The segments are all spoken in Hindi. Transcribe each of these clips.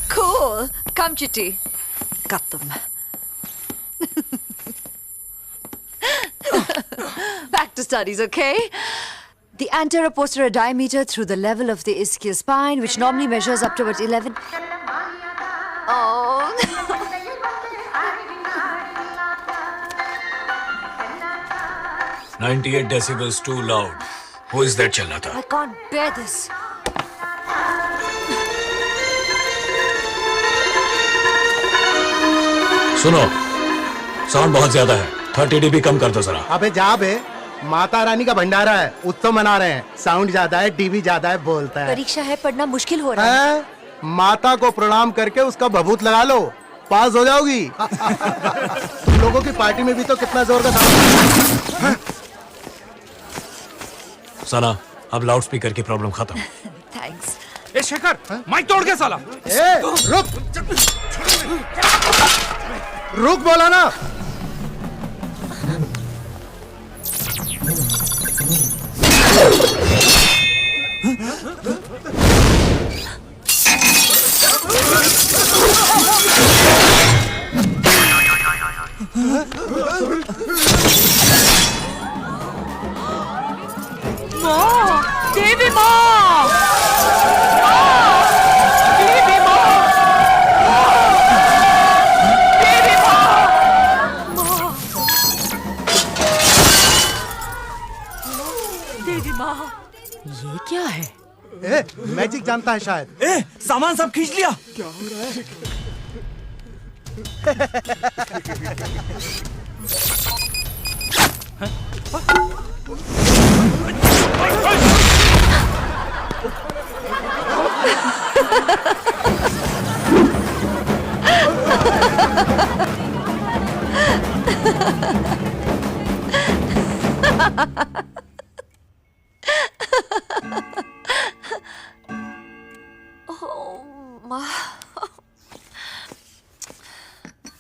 Cool. Come, Chitty. Got them. Back to studies, okay? The anterior posterior diameter through the level of the ischial spine, which normally measures up to about 11. Oh. 98 decibels too loud. Who is that chillata? I can't bear this. सुनो, साउंड बहुत ज्यादा है। 30 dB कम कर दो जरा। अबे जा बे, माता रानी का भंडारा है, उत्सव मना रहे हैं। साउंड ज्यादा है, डीबी ज्यादा है, बोलता है। परीक्षा है, पढ़ना मुश्किल हो रहा है। माता को प्रणाम करके उसका भभूत लगा लो, पास हो जाओगी। तुम लोगों की पार्टी में भी तो कितना जोर का साउंड। सना, अब लाउड स्पीकर की प्रॉब्लम खत्म। थैंक्स। ए शेखर, माइक तोड़ के साला। ए, रुक बोला ना। देवी माँ! देवी माँ! देवी माँ! देवी माँ! ये क्या है? ए, मैजिक जानता है शायद। ए, सामान सब खींच लिया। क्या हो रहा है?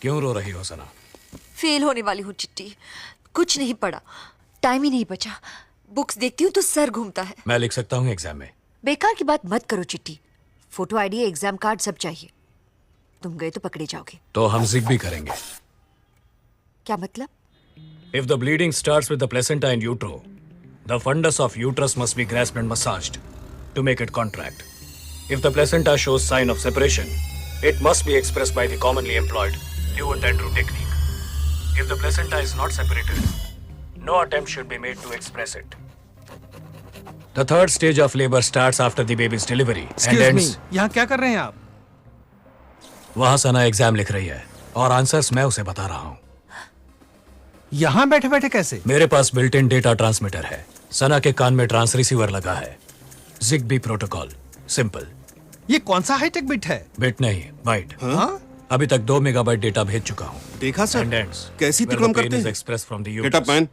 क्यों रो रही हो सना? फेल होने वाली हूँ चिट्टी। कुछ नहीं पढ़ा, टाइम ही नहीं बचा। बुक्स देखती हूँ तो सर घूमता है। मैं लिख सकता हूँ एग्जाम में। बेकार की बात मत करो चिट्टी। फोटो आईडी, एग्जाम कार्ड सब चाहिए। तुम गए तो पकड़े जाओगे। तो हम जिग भी करेंगे। क्या मतलब? If the bleeding starts with the placenta and utero, the fundus of uterus must be grasped and massaged to make it contract. If the placenta shows sign of separation, it must be expressed by the commonly employed Lewis and Drew technique. If the placenta is not separated, no attempt should be made to express it. The third stage of labor starts after the baby's delivery and ends. यहाँ क्या कर रहे हैं आप? वहाँ सना एग्जाम लिख रही है और आंसर्स मैं उसे बता रहा हूँ। यहाँ बैठे बैठे कैसे? मेरे पास बिल्ट इन डेटा ट्रांसमीटर है। सना के कान में ट्रांस रिसीवर लगा है। ZigBee protocol, simple. ये कौन सा हाईटेक बिट है? बिट नहीं, बाइट। हाँ? अभी तक 2 मेगाबाइट डेटा भेज चुका हूँ। देखा सर, कैसी तुकड़म करते हैं। Express from the get up man.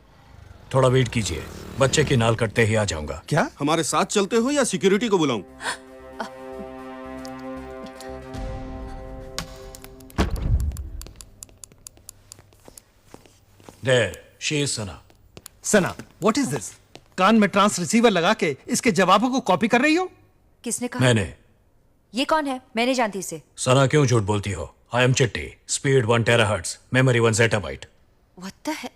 थोड़ा वेट कीजिए, बच्चे की नाल कटते ही आ जाऊंगा। क्या? हमारे साथ चलते हो या सिक्योरिटी को बुलाऊं? There, she is Sana. Sana, what is this? कान में ट्रांस रिसीवर लगा के इसके जवाबों को कॉपी कर रही हो? किसने कहा? मैंने। ये कौन है? मैं नहीं जानती इसे। सना क्यों झूठ बोलती हो? I am चिट्टी, speed 1 terahertz, memory 1 zettabyte। What the hell?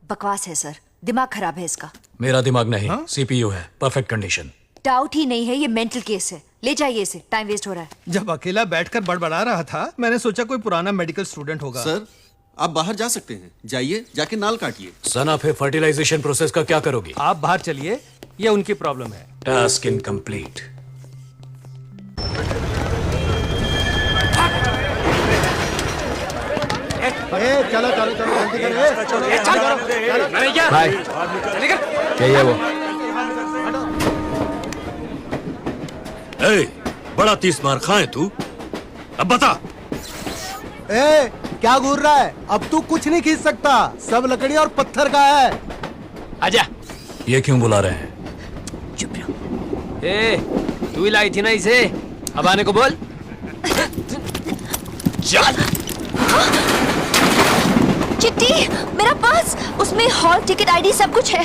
बकवास है सर, दिमाग खराब है इसका। मेरा दिमाग नहीं, CPU है, परफेक्ट कंडीशन। डाउट ही नहीं है, ये मेंटल केस है। ले जाइए इसे, टाइम वेस्ट हो रहा है। जब अकेला बैठकर बड़बड़ा रहा था, मैंने सोचा कोई पुराना मेडिकल स्टूडेंट होगा। सर, आप बाहर जा सकते हैं। जाइए, जाके नाल काटिए। सना, फिर फर्टिलाइजेशन प्रोसेस का क्या करोगी? आप बाहर चलिए, ये उनकी प्रॉब्लम है। Task incomplete. चलो चलो चलो जल्दी करो। भाई, क्या है वो? बड़ा 30 मार खाए तू। अब बता। ए, क्या घूर रहा है? अब तू कुछ नहीं खींच सकता, सब लकड़ी और पत्थर का है। आजा। ये क्यों बुला रहे हैं? चुप रहो। ए, तू ही लाई थी ना इसे, अब आने को बोल। चल। चिट्टी, मेरा पास उसमें हॉल टिकट, आईडी सब कुछ है।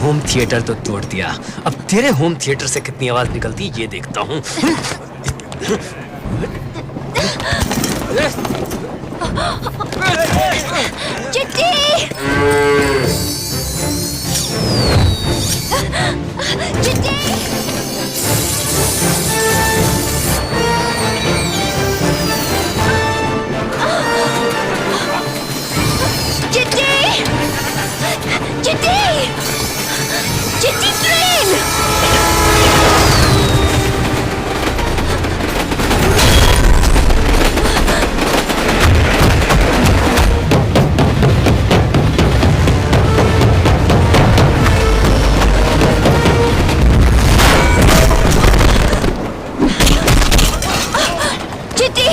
होम थिएटर तो तोड़ दिया, अब तेरे होम थिएटर से कितनी आवाज निकलती ये देखता हूँ। चिट्टी! चिट्टी! चिट्टी! चिट्टी! चिट्टी ट्रेन! चिट्टी!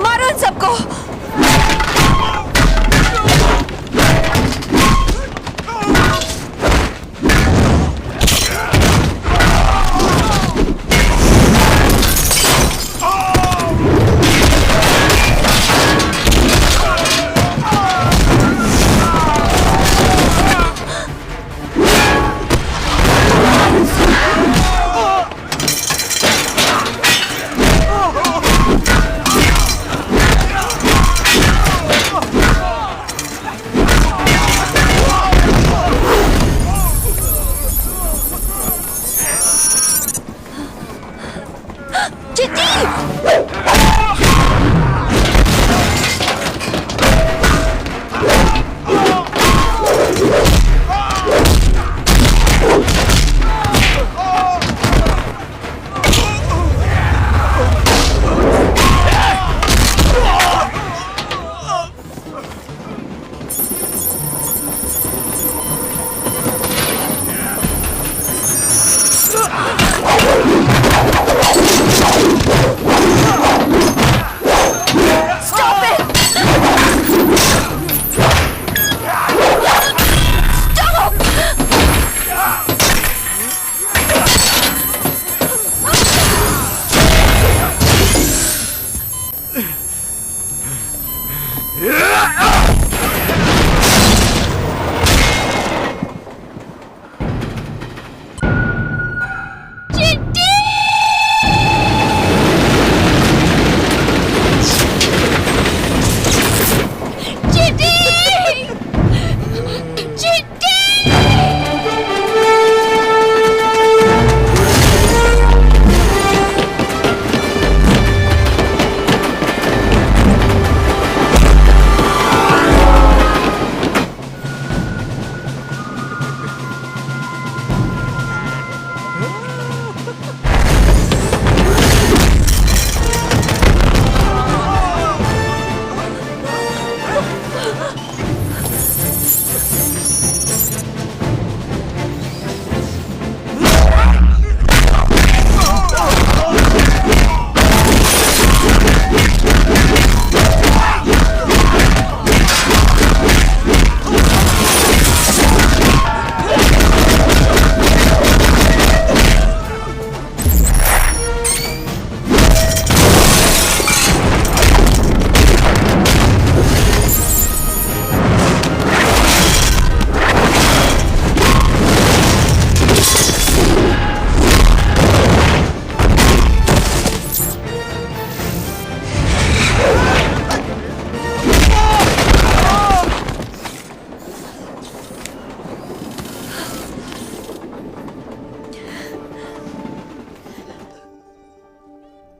मारो इन सबको!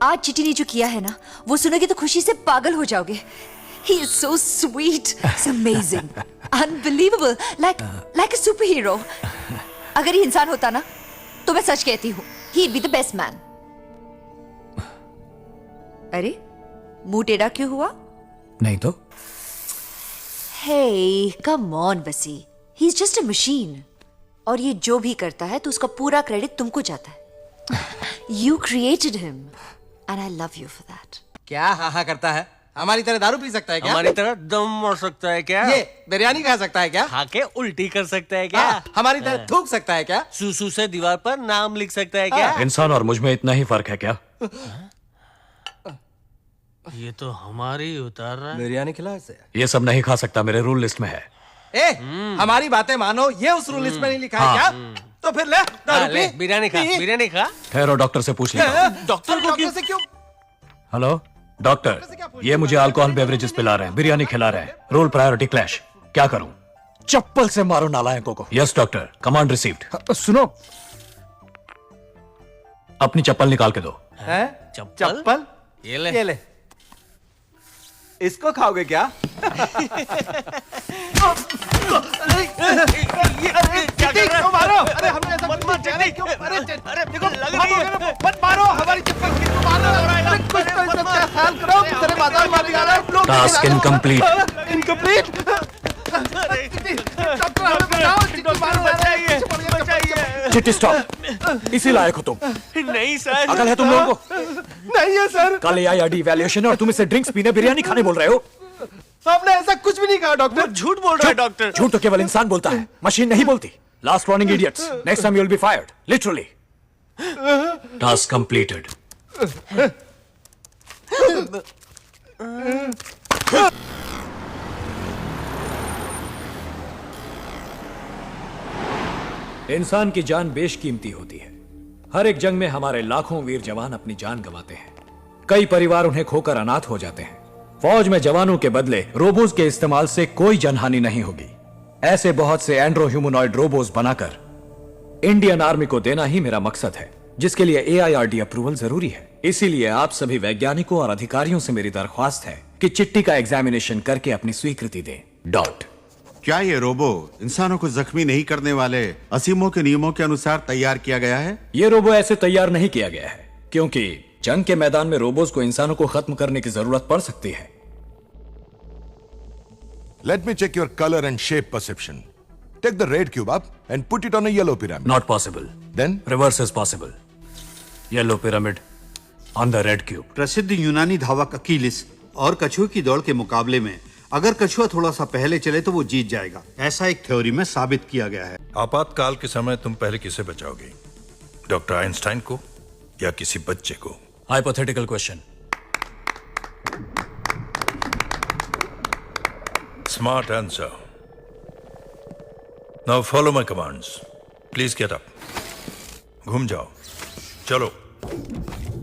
आज चिट्टी ने जो किया है ना, वो सुनोगे तो खुशी से पागल हो जाओगे. He is so sweet. It's amazing. Unbelievable. Like a superhero. अगर ये इंसान होता ना, तो मैं सच कहती हूँ, he'd be the best man. अरे, मुंह टेढ़ा क्यों हुआ? नहीं तो? Hey, come on, वसी. He's just a machine. और ये जो भी करता है, तो उसका पूरा क्रेडिट तुमको जाता है. You created him. And I love you for that. क्या हाँ हाँ करता है? हमारी तरह दारू पी सकता है क्या? हमारी तरह दम मार सकता है क्या? ये बिरयानी खा सकता है क्या? खा के उल्टी कर सकता है क्या? हमारी तरह थूक सकता है क्या? सूसू से दीवार पर नाम लिख सकता है क्या? इंसान और मुझ में इतना ही फर्क है क्या? ये तो हमारी उतार रहा है. बिरयानी खिला इसे. ये सब नहीं खा सकता, मेरे रूल लिस्ट में है. ए हमारी बातें मानो, ये उस रूल लिस्ट में नहीं लिखा है क्या? तो फिर ले दारू ले, पी। बिरयानी खा, बिरयानी खा। ठहरो, डॉक्टर से पूछ लेता हूं। डॉक्टर को से क्यों? हेलो डॉक्टर, ये मुझे अल्कोहल बेवरेजेस पिला रहे हैं, बिरयानी खिला रहे हैं, रोल प्रायोरिटी क्लैश, क्या करूं? चप्पल से मारो नालायकों को। Yes doctor, command received. सुनो, अपनी चप्पल निकाल के दो। हैं? चप्पल? ये ले। ये ले। इसको खाओगे क्या? क्यों मारो? अरे हमने ऐसा कुछ नहीं किया। क्यों? अरे देखो, मत मारो हमारी चप्पल, क्यों मारो? अरे कुछ तो इज्जत का ख्याल करो, तेरे बाजार में आ रहा है। Task incomplete. इनकम्प्लीट? डॉक्टर हमें बताओ, चिट्टी मारो, बचाइए, बचाइए। चिट्टी स्टॉप, इसी लायक हो तुम। नहीं सर। अकल है तुम लोगों को? नहीं है सर। कल AIRD इवैल्यूएशन है और तुम इसे ड्रिंक्स पीने, बिरयानी खाने बोल रहे हो? आपने ऐसा कुछ भी नहीं कहा डॉक्टर। झूठ बोल रहा है डॉक्टर। झूठ तो केवल इंसान बोलता है, मशीन नहीं बोलती। Last warning idiots, next time you will be fired, literally. Task completed. इंसान की जान बेशकीमती होती है। हर एक जंग में हमारे लाखों वीर जवान अपनी जान गंवाते हैं। कई परिवार उन्हें खोकर अनाथ हो जाते हैं। फौज में जवानों के बदले रोबोज के इस्तेमाल से कोई जनहानि नहीं होगी। ऐसे बहुत से एंड्रो ह्यूमनॉइड रोबोज बनाकर इंडियन आर्मी को देना ही मेरा मकसद है, जिसके लिए AIRD अप्रूवल जरूरी है। इसीलिए आप सभी वैज्ञानिकों और अधिकारियों से मेरी दरख्वास्त है कि चिट्टी का एग्जामिनेशन करके अपनी स्वीकृति दें। डॉट। क्या ये रोबो इंसानों को जख्मी नहीं करने वाले असीमों के नियमों के अनुसार तैयार किया गया है? ये रोबो ऐसे तैयार नहीं किया गया है, क्योंकि जंग के मैदान में रोबोज को इंसानों को खत्म करने की जरूरत पड़ सकती है। Let me check your color and shape perception. Take the red cube up and put it on a yellow pyramid. Not possible. Then? Reverse is possible. Yellow pyramid on the red cube. प्रसिद्ध यूनानी धावक अकीलिस और कछुए की दौड़ के मुकाबले में अगर कछुआ थोड़ा सा पहले चले तो वो जीत जाएगा, ऐसा एक थ्योरी में साबित किया गया है। आपातकाल के समय तुम पहले किसे बचाओगे, डॉक्टर आइंस्टाइन को या किसी बच्चे को? Hypothetical question. Smart answer. Now follow my commands. Please get up. घूम जाओ. चलो.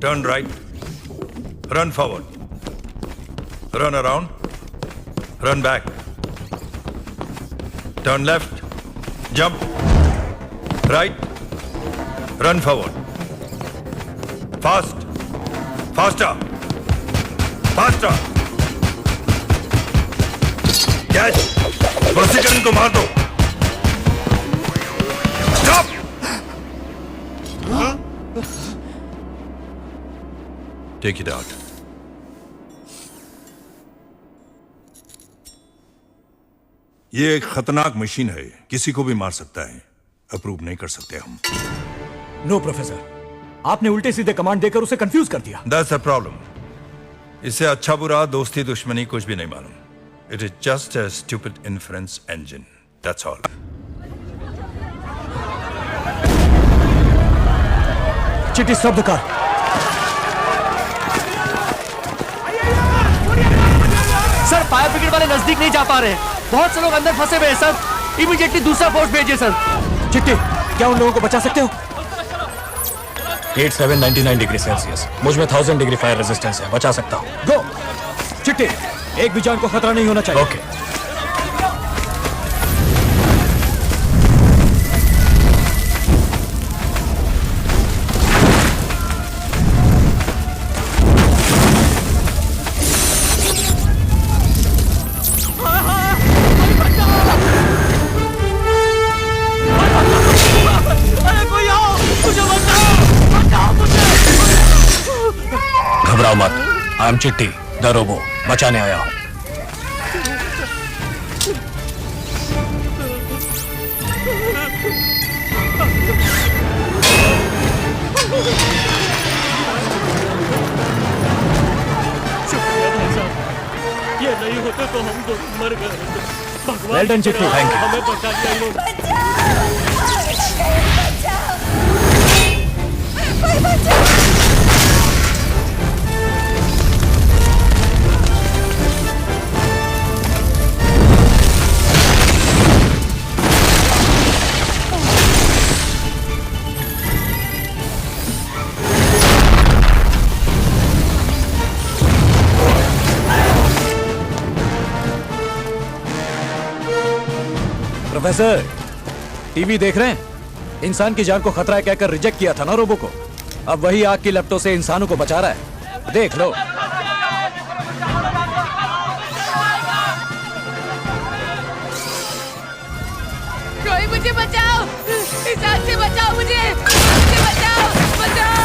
Turn right. Run forward. Run around. Run back. Turn left. Jump. Right. Run forward. Fast. Faster. Faster. Catch, prosecution को मार दो। स्टॉप। Take it out. ये एक खतरनाक मशीन है, किसी को भी मार सकता है। अप्रूव नहीं कर सकते हम। नो प्रोफेसर, आपने उल्टे सीधे कमांड देकर उसे कंफ्यूज कर दिया। That's a problem. इससे अच्छा बुरा दोस्ती दुश्मनी कुछ भी नहीं मालूम। It is just a stupid inference engine. That's all. चिट्टी stop the car. Sir fire brigade वाले नजदीक नहीं जा पा रहे हैं, बहुत से लोग अंदर फंसे हुए हैं सर। इमीडिएटली दूसरा फोर्स भेजिए सर। चिट्टी, क्या उन लोगों को बचा सकते हो? 8799 डिग्री सेल्सियस, मुझ में 1000 डिग्री फायर रेजिस्टेंस है, बचा सकता हूं। गो चिट्टी, एक भी जान को खतरा नहीं होना चाहिए। ओके। घबराओ मत, आई एम चिट्टी द रोबो, बचाने आया हूं। ये नहीं होते तो हम तो मर गए। भगवान वेल डन चिट्टी, थैंक यू। हमें बचा लिया इन लोग। प्रोफेसर, टीवी देख रहे हैं? इंसान की जान को खतरा है कहकर रिजेक्ट किया था ना रोबो को। अब वही आग की लपटों से इंसानों को बचा रहा है। देख लो। कोई मुझे बचाओ, इस आग से बचाओ मुझे बचाओ, बचाओ।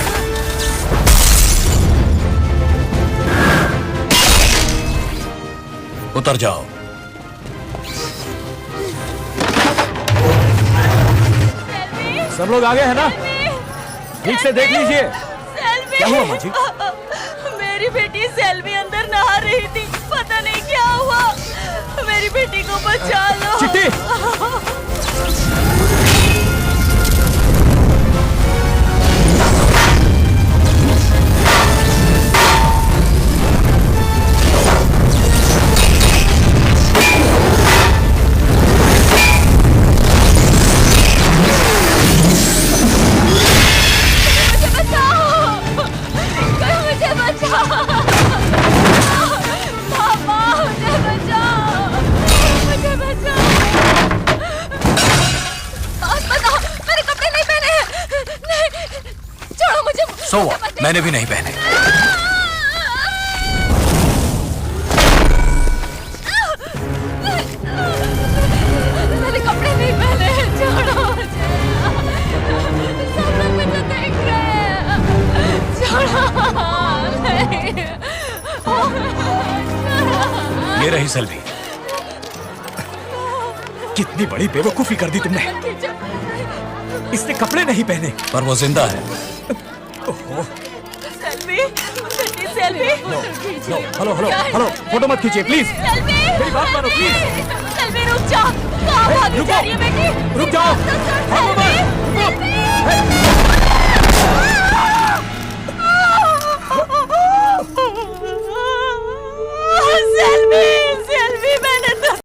उतर जाओ। सब लोग आगे हैं ना? ठीक से देख लीजिए। क्या हुआ माँ जी? मेरी बेटी सेल्वी अंदर नहा रही थी, पता नहीं क्या हुआ। मेरी बेटी को बचा लो। चिट्टी! So what? मैंने भी नहीं पहने। मैंने कपड़े नहीं पहने, छोड़ो मुझे। सब लोग मुझे देख रहे हैं, छोड़ो। नहीं। ये रही सेल्वी। कितनी बड़ी बेवकूफी कर दी तुमने। इसने कपड़े नहीं पहने पर वो जिंदा है। Selvi, Selvi. Hello hello hello, photo मत खींचिए प्लीज। मेरी बात मानो प्लीज। सेल्वी रुक जाओ, कहाँ भागी जा रही है बेटी? रुक जाओ। सेल्वी,